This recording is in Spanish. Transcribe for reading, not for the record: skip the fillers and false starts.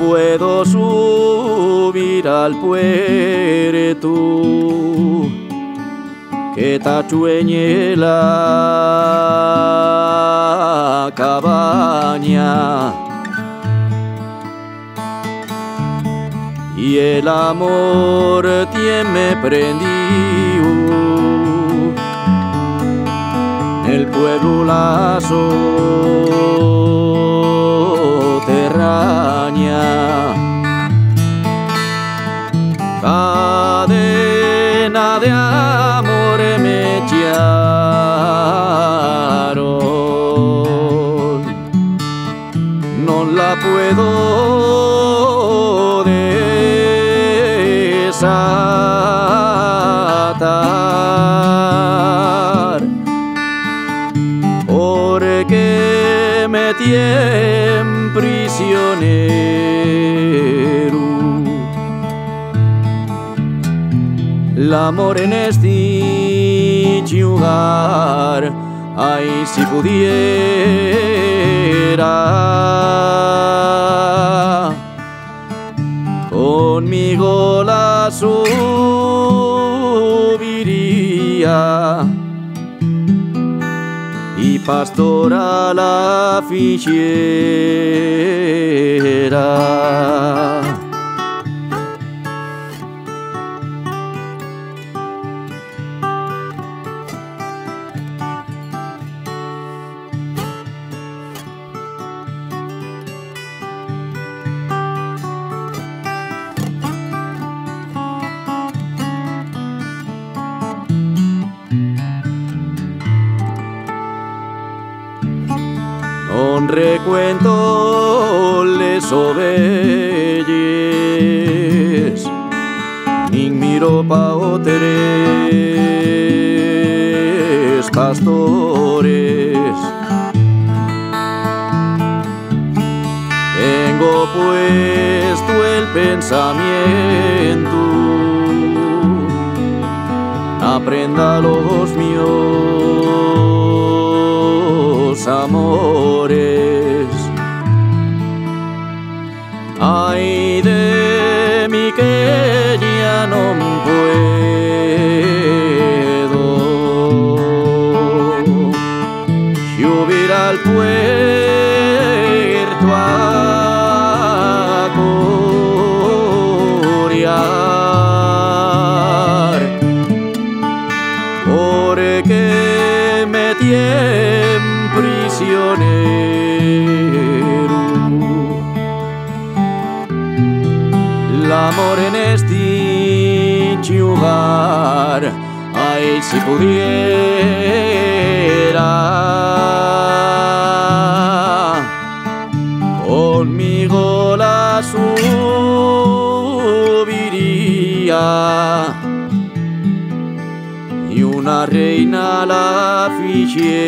puedo subir al puerto que tachueñe la cabaña, y el amor tiene prendido el pueblo la soterraña. Cadena de amor me echaron, no la puedo desatar, porque me tienen prisionero. L'amor en este lugar, ay, si pudiera conmigo la subiría y pastora la fichera. Non recuento les ovelles, ni miro pa otres pastores. Tengo puesto el pensamiento, aprenda los míos amores. Ay de mí que ya no puedo subir al puerto a corear, porque me tienen prisionero. L'amor en este lugar, ay, si pudiera conmigo la subiría y una reina la fichera.